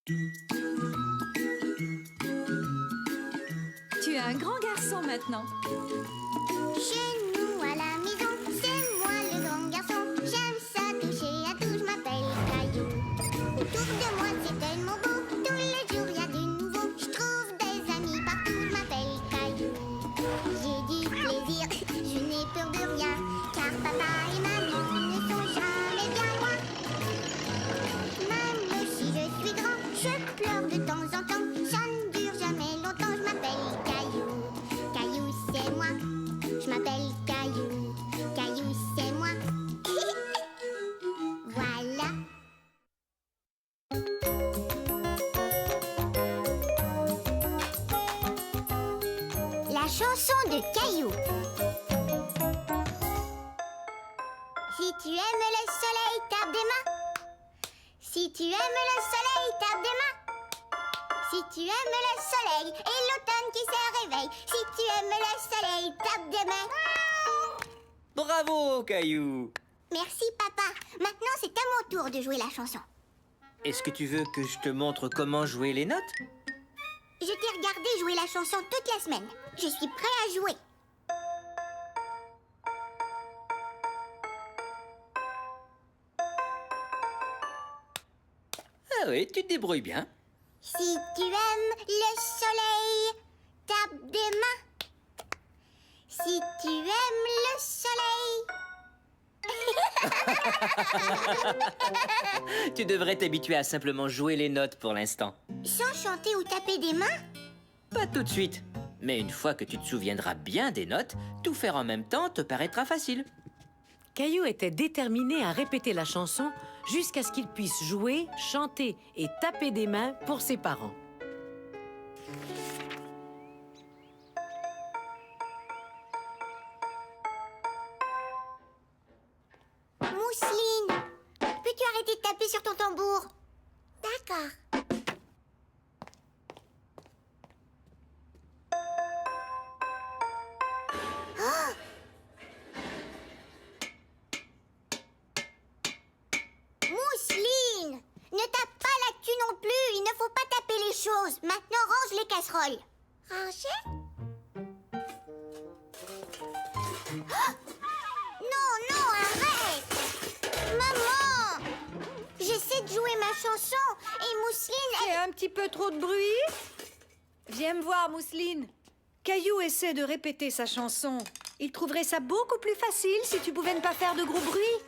Tu es un grand garçon maintenant. Chez nous à la maison, c'est moi le grand garçon. J'aime ça toucher à tout, je m'appelle Caillou. Autour de moi c'est tellement beau, tous les jours il y a du nouveau. Je trouve des amis partout, je m'appelle Caillou. J'ai du plaisir, je n'ai peur de rien, car papa et maman ne sont jamais bien loin. Même si je suis grand, je pleure de temps en temps. Ça ne dure jamais longtemps, je m'appelle Caillou. Caillou c'est moi. Je m'appelle Caillou, Caillou c'est moi. Voilà. La chanson de Caillou. Si tu aimes le soleil, tape des mains. Si tu aimes le soleil, tape des mains. Si tu aimes le soleil et l'automne qui se réveille, si tu aimes le soleil, tape des mains. Bravo, Caillou! Merci, papa. Maintenant, c'est à mon tour de jouer la chanson. Est-ce que tu veux que je te montre comment jouer les notes? Je t'ai regardé jouer la chanson toute la semaine. Je suis prêt à jouer. Ah oui, tu te débrouilles bien. Si tu aimes le soleil, tape des mains. Si tu aimes le soleil... Tu devrais t'habituer à simplement jouer les notes pour l'instant. Sans chanter ou taper des mains? Pas tout de suite. Mais une fois que tu te souviendras bien des notes, tout faire en même temps te paraîtra facile. Caillou était déterminé à répéter la chanson jusqu'à ce qu'il puisse jouer, chanter et taper des mains pour ses parents. Mousseline, peux-tu arrêter de taper sur ton tambour? D'accord. Mousseline, ne tape pas là-dessus non plus. Il ne faut pas taper les choses. Maintenant, range les casseroles. Ranger? Non, non, arrête! Maman! J'essaie de jouer ma chanson et Mousseline, C'est un petit peu trop de bruit. Viens me voir, Mousseline. Caillou essaie de répéter sa chanson. Il trouverait ça beaucoup plus facile si tu pouvais ne pas faire de gros bruit.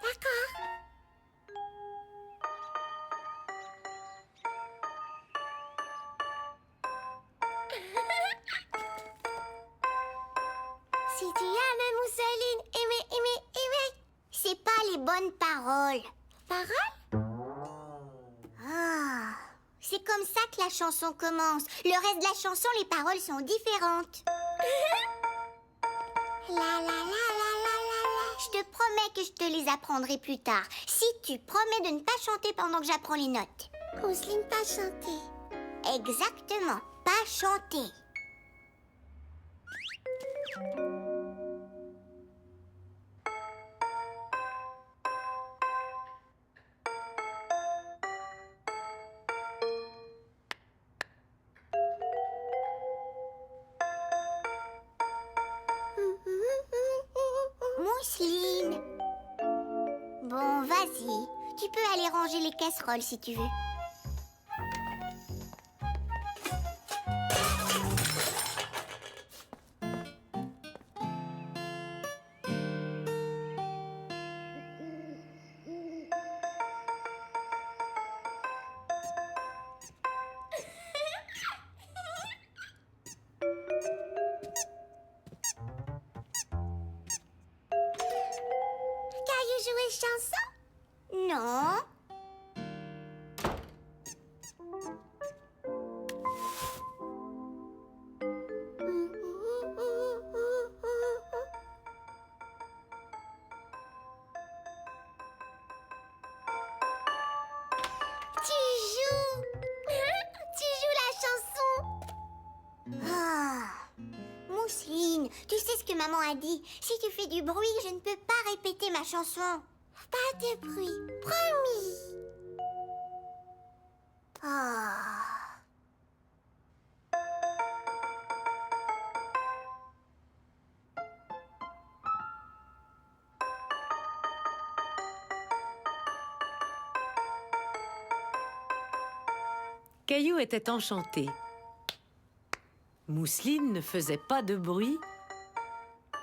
D'accord. Si tu aimes Mousseline, aimer. C'est pas les bonnes paroles. Paroles? Ah, c'est comme ça que la chanson commence. Le reste de la chanson, les paroles sont différentes. La la la la la la la. Je te promets que je te les apprendrai plus tard. Si tu promets de ne pas chanter pendant que j'apprends les notes. Mousseline, pas chanter. Exactement, pas chanter. Mousseline. Bon, vas-y. Tu peux aller ranger les casseroles si tu veux. Caillou jouer chanson? Non. Tu joues. Tu joues la chanson. Ah. Mousseline, tu sais ce que maman a dit. Si tu fais du bruit, je ne peux pas répéter ma chanson. Pas de bruit, promis. Caillou était enchanté. Mousseline ne faisait pas de bruit,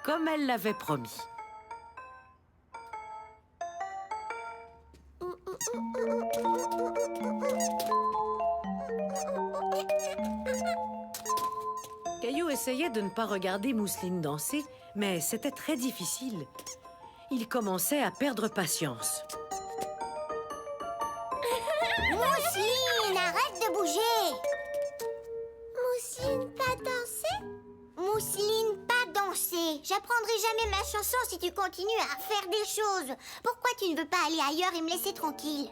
comme elle l'avait promis. Caillou essayait de ne pas regarder Mousseline danser, mais c'était très difficile. Il commençait à perdre patience. Mousseline, arrête de bouger! Mousseline, pas danser? Mousseline, pas danser. J'apprendrai jamais ma chanson si tu continues à faire des choses. Pourquoi tu ne veux pas aller ailleurs et me laisser tranquille?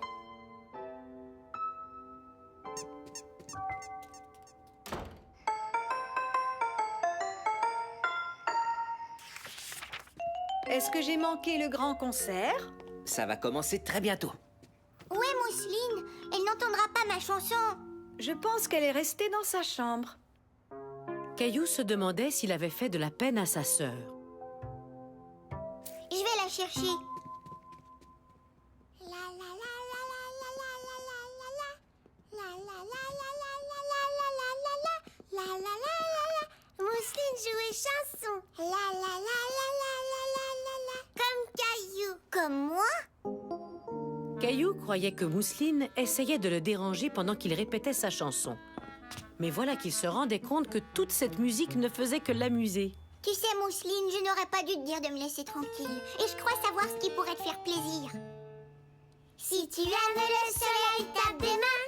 Est-ce que j'ai manqué le grand concert? Ça va commencer très bientôt. Où est Mousseline? Elle n'entendra pas ma chanson. Je pense qu'elle est restée dans sa chambre. Caillou se demandait s'il avait fait de la peine à sa sœur. Je vais la chercher. Mousseline jouait chanson. Comme Caillou. Comme moi? Caillou croyait que Mousseline essayait de le déranger pendant qu'il répétait sa chanson. Mais voilà qu'il se rendait compte que toute cette musique ne faisait que l'amuser. Tu sais, Mousseline, je n'aurais pas dû te dire de me laisser tranquille. Et je crois savoir ce qui pourrait te faire plaisir. Si tu aimes le soleil, tape des mains.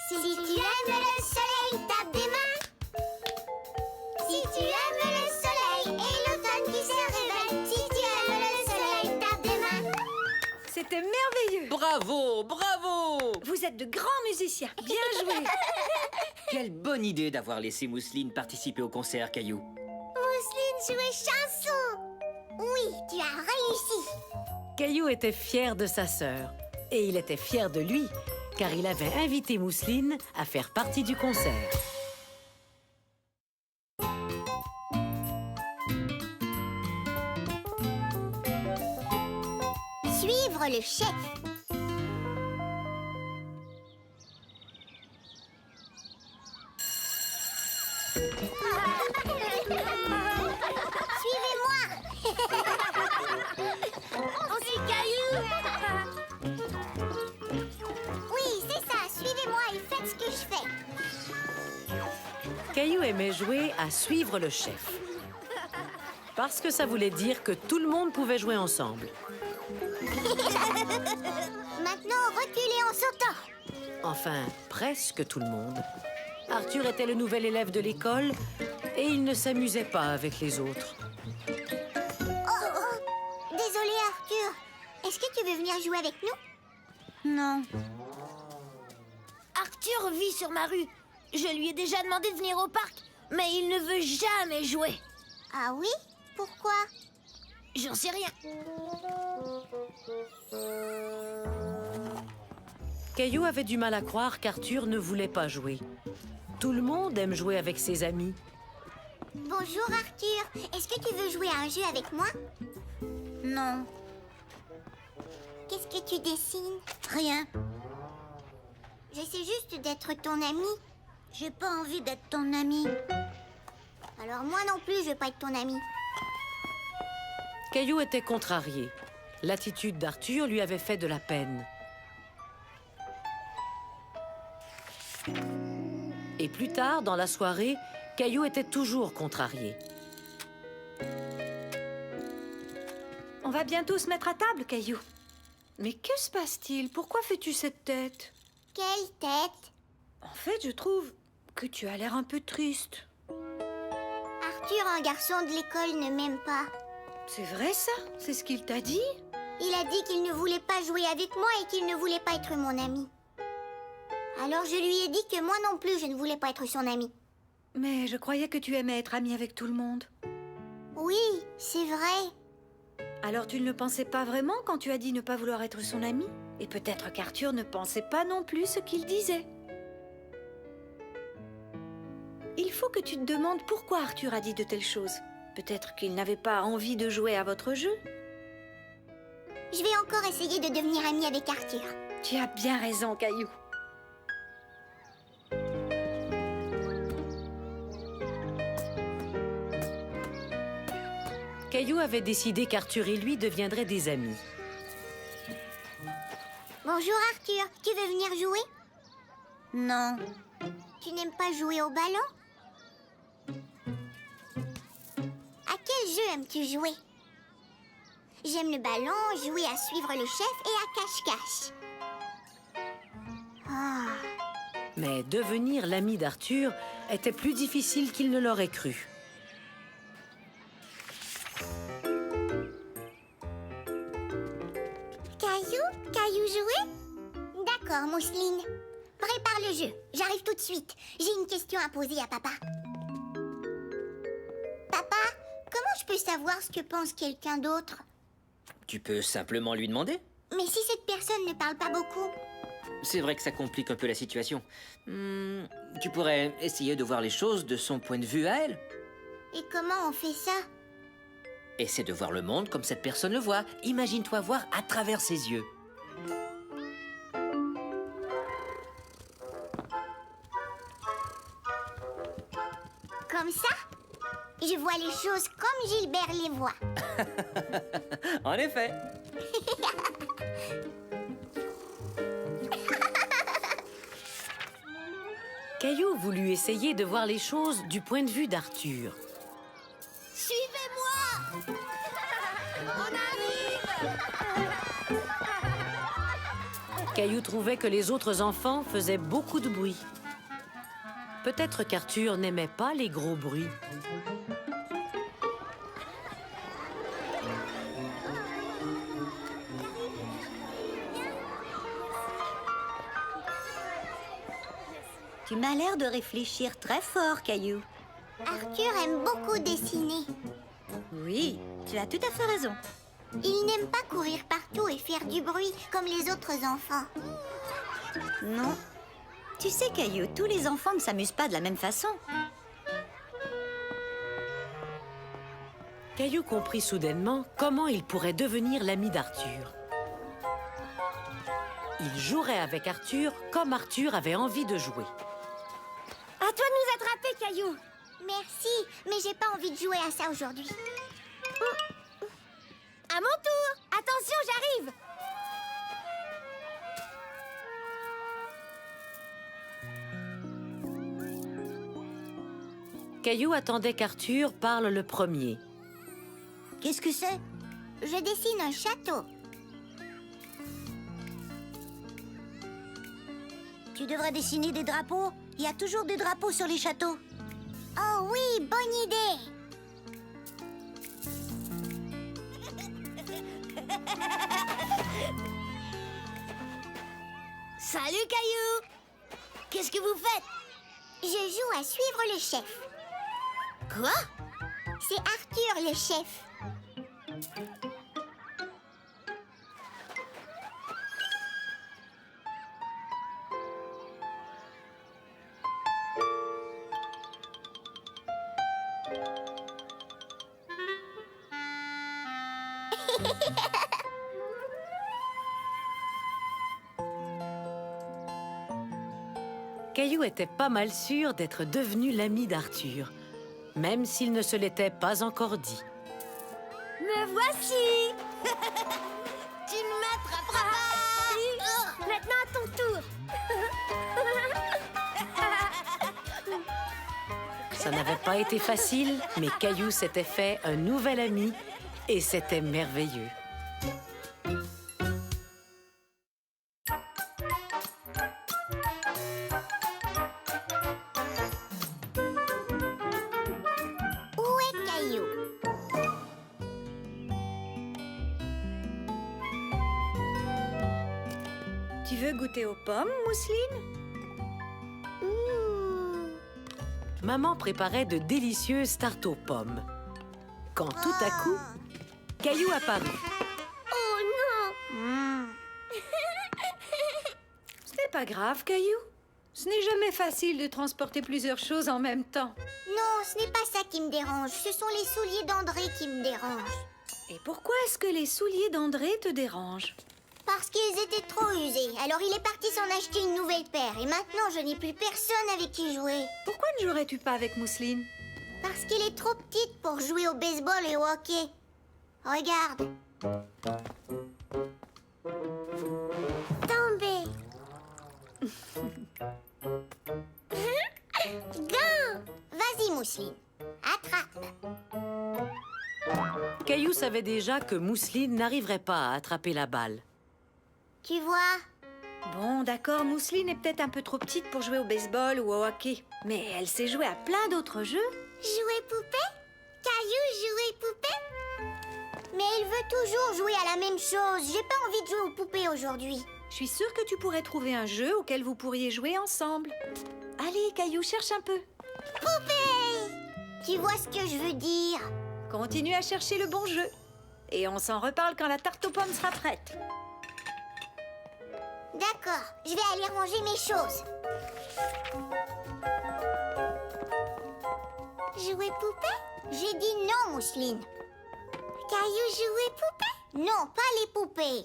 Si tu aimes le soleil, tape des mains. Si tu aimes le soleil et l'automne qui se réveille. Si tu aimes le soleil, tape des mains. C'était merveilleux. Bravo, bravo! Vous êtes de grands musiciens. Bien joué. Quelle bonne idée d'avoir laissé Mousseline participer au concert, Caillou. Mousseline jouait chanson. Oui, tu as réussi. Caillou était fier de sa sœur. Et il était fier de lui, car il avait invité Mousseline à faire partie du concert. Suivre le chef. Suivez-moi. On suit Caillou. Oui, c'est ça. Suivez-moi et faites ce que je fais. Caillou aimait jouer à suivre le chef. Parce que ça voulait dire que tout le monde pouvait jouer ensemble. Maintenant, reculez en sautant. Enfin, presque tout le monde. Arthur était le nouvel élève de l'école et il ne s'amusait pas avec les autres. Désolé, Arthur. Est-ce que tu veux venir jouer avec nous? Non. Arthur vit sur ma rue. Je lui ai déjà demandé de venir au parc, mais il ne veut jamais jouer. Ah oui? Pourquoi? J'en sais rien. Caillou avait du mal à croire qu'Arthur ne voulait pas jouer. Tout le monde aime jouer avec ses amis. Bonjour, Arthur. Est-ce que tu veux jouer à un jeu avec moi? Non, Qu'est-ce que tu dessines? rien. J'essaie juste d'être ton ami. J'ai pas envie d'être ton ami. Alors moi non plus, je veux pas être ton ami. Caillou était contrarié. L'attitude d'Arthur lui avait fait de la peine. Et plus tard, dans la soirée, Caillou était toujours contrarié. On va bientôt se mettre à table, Caillou. Mais que se passe-t-il? Pourquoi fais-tu cette tête? Quelle tête? En fait, je trouve que tu as l'air un peu triste. Arthur, un garçon de l'école, ne m'aime pas. C'est vrai ça? C'est ce qu'il t'a dit? Il a dit qu'il ne voulait pas jouer avec moi et qu'il ne voulait pas être mon ami. Alors je lui ai dit que moi non plus, je ne voulais pas être son ami. Mais je croyais que tu aimais être ami avec tout le monde. Oui, c'est vrai. Alors tu ne le pensais pas vraiment quand tu as dit ne pas vouloir être son ami? Et peut-être qu'Arthur ne pensait pas non plus ce qu'il disait. Il faut que tu te demandes pourquoi Arthur a dit de telles choses. Peut-être qu'il n'avait pas envie de jouer à votre jeu. Je vais encore essayer de devenir ami avec Arthur. Tu as bien raison, Caillou. Caillou avait décidé qu'Arthur et lui deviendraient des amis. Bonjour Arthur, tu veux venir jouer? Non. Tu n'aimes pas jouer au ballon? À quel jeu aimes-tu jouer? J'aime le ballon, jouer à suivre le chef et à cache-cache. Ah. Mais devenir l'ami d'Arthur était plus difficile qu'il ne l'aurait cru. Caillou jouer? D'accord, Mousseline. Prépare le jeu. J'arrive tout de suite. J'ai une question à poser à papa. Papa, comment je peux savoir ce que pense quelqu'un d'autre? Tu peux simplement lui demander. Mais si cette personne ne parle pas beaucoup? C'est vrai que ça complique un peu la situation. Tu pourrais essayer de voir les choses de son point de vue à elle. Et comment on fait ça? Essaie de voir le monde comme cette personne le voit. Imagine-toi voir à travers ses yeux. Comme ça? Je vois les choses comme Gilbert les voit. En effet. Caillou voulut essayer de voir les choses du point de vue d'Arthur. Suivez-moi! On arrive! Caillou trouvait que les autres enfants faisaient beaucoup de bruit. Peut-être qu'Arthur n'aimait pas les gros bruits. Tu m'as l'air de réfléchir très fort, Caillou. Arthur aime beaucoup dessiner. Oui, tu as tout à fait raison. Il n'aime pas courir partout et faire du bruit comme les autres enfants. Non. Tu sais, Caillou, tous les enfants ne s'amusent pas de la même façon. Caillou comprit soudainement comment il pourrait devenir l'ami d'Arthur. Il jouerait avec Arthur comme Arthur avait envie de jouer. À toi de nous attraper, Caillou! Merci, mais j'ai pas envie de jouer à ça aujourd'hui. À mon tour! Attention, j'arrive! Caillou attendait qu'Arthur parle le premier. Qu'est-ce que c'est? Je dessine un château. Tu devrais dessiner des drapeaux. Il y a toujours des drapeaux sur les châteaux. Oh oui, bonne idée. Salut, Caillou! Qu'est-ce que vous faites? Je joue à suivre le chef. Quoi? C'est Arthur le chef. Caillou était pas mal sûr d'être devenu l'ami d'Arthur, même s'il ne se l'était pas encore dit. Me voici! Tu m'attraperas pas! Maintenant à ton tour! Ça n'avait pas été facile, mais Caillou s'était fait un nouvel ami et c'était merveilleux. Où est Caillou? Tu veux goûter aux pommes, Mousseline? Maman préparait de délicieuses tartes aux pommes. Quand tout à coup, Caillou apparut. Oh non! Ce n'est pas grave, Caillou. Ce n'est jamais facile de transporter plusieurs choses en même temps. Non, ce n'est pas ça qui me dérange. Ce sont les souliers d'André qui me dérangent. Et pourquoi est-ce que les souliers d'André te dérangent? Parce qu'ils étaient trop usés. Alors il est parti s'en acheter une nouvelle paire. Et maintenant, je n'ai plus personne avec qui jouer. Pourquoi ne jouerais-tu pas avec Mousseline? Parce qu'elle est trop petite pour jouer au baseball et au hockey. Regarde. Tombé. Gain. Vas-y, Mousseline. Attrape. Caillou savait déjà que Mousseline n'arriverait pas à attraper la balle. Tu vois? Bon, d'accord, Mousseline est peut-être un peu trop petite pour jouer au baseball ou au hockey. Mais elle sait jouer à plein d'autres jeux. Jouer poupée? Caillou, jouer poupée? Mais il veut toujours jouer à la même chose. J'ai pas envie de jouer aux poupées aujourd'hui. Je suis sûre que tu pourrais trouver un jeu auquel vous pourriez jouer ensemble. Allez, Caillou, cherche un peu. Poupée! Tu vois ce que je veux dire? Continue à chercher le bon jeu. Et on s'en reparle quand la tarte aux pommes sera prête. D'accord, je vais aller ranger mes choses. Jouer poupée? J'ai dit non, Mousseline. Caillou, jouer poupée? Non, pas les poupées.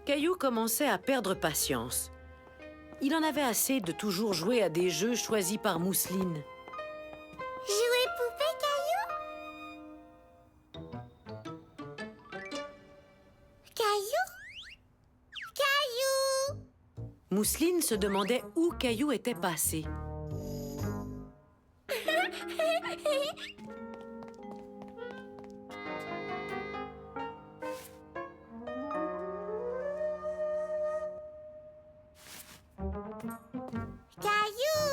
Caillou commençait à perdre patience. Il en avait assez de toujours jouer à des jeux choisis par Mousseline. Jouer poupée, Caillou? Caillou? Caillou? Mousseline se demandait où Caillou était passé. Caillou?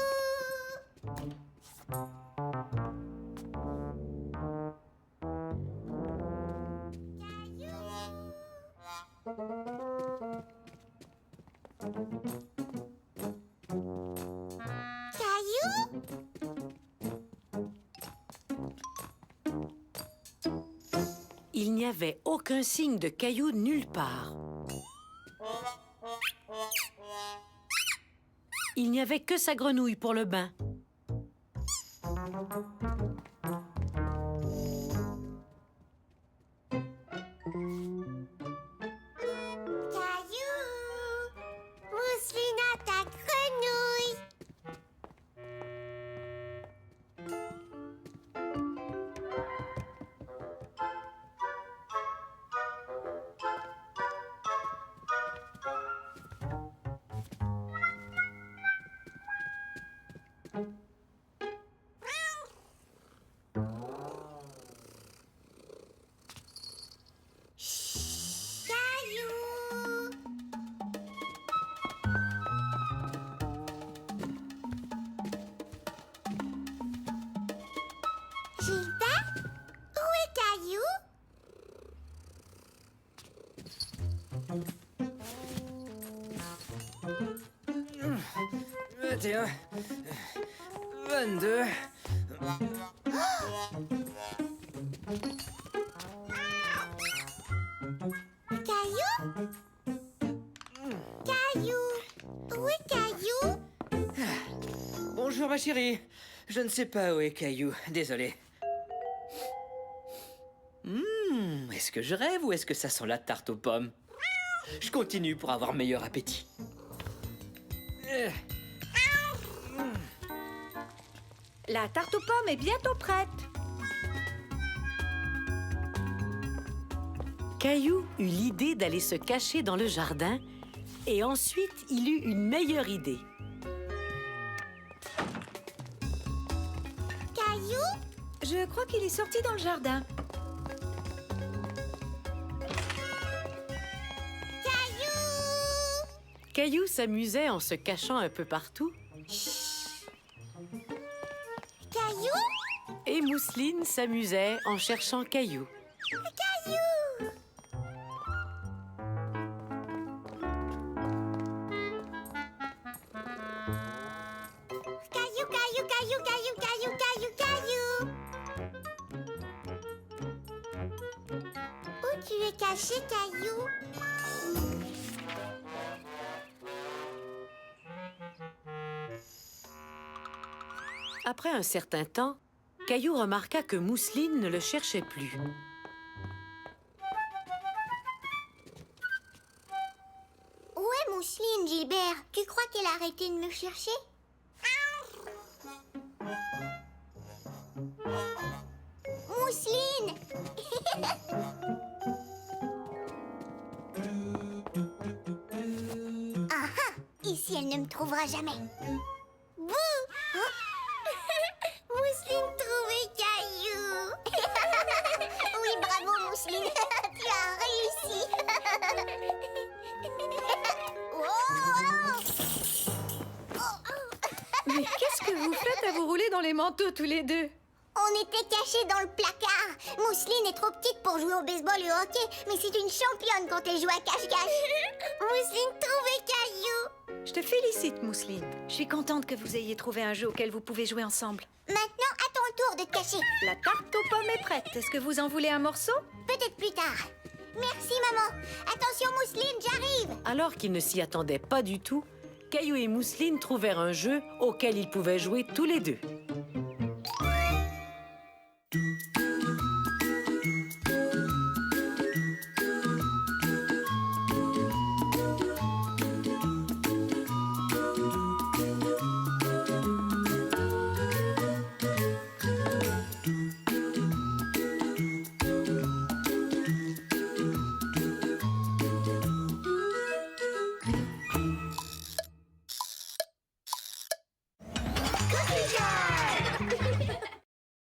Il n'y avait aucun signe de Caillou nulle part. Il n'y avait que sa grenouille pour le bain. Caillou? Mousseline a ta grenouille. Caillou? Gilbert? Où est Caillou? Vingt-et-un, 22. Caillou? Caillou? Où est Caillou? Bonjour ma chérie. Je ne sais pas où est Caillou, désolé. Est-ce que je rêve ou est-ce que ça sent la tarte aux pommes? Je continue pour avoir meilleur appétit. La tarte aux pommes est bientôt prête. Caillou eut l'idée d'aller se cacher dans le jardin et ensuite il eut une meilleure idée. Caillou? Je crois qu'il est sorti dans le jardin. Caillou? Caillou s'amusait en se cachant un peu partout Caillou? et Mousseline s'amusait en cherchant Caillou. Caillou? Caillou, caillou, caillou, caillou, caillou, caillou, caillou. Où tu es caché, Caillou? Après un certain temps, Caillou remarqua que Mousseline ne le cherchait plus. Où est Mousseline, Gilbert? Tu crois qu'elle a arrêté de me chercher? Mousseline! Ici, elle ne me trouvera jamais. Bouh! Mousseline trouvée Caillou. Oui, bravo, Mousseline. Tu as réussi. Mais qu'est-ce que vous faites à vous rouler dans les manteaux tous les deux? On était cachés dans le placard. Mousseline est trop petite pour jouer au baseball et au hockey, mais c'est une championne quand elle joue à cache-cache. Mousseline trouvée Caillou. Je te félicite, Mousseline. Je suis contente que vous ayez trouvé un jeu auquel vous pouvez jouer ensemble. Maintenant, à ton tour de te cacher. La tarte aux pommes est prête. Est-ce que vous en voulez un morceau? Peut-être plus tard. Merci, maman. Attention, Mousseline, j'arrive. Alors qu'ils ne s'y attendaient pas du tout, Caillou et Mousseline trouvèrent un jeu auquel ils pouvaient jouer tous les deux.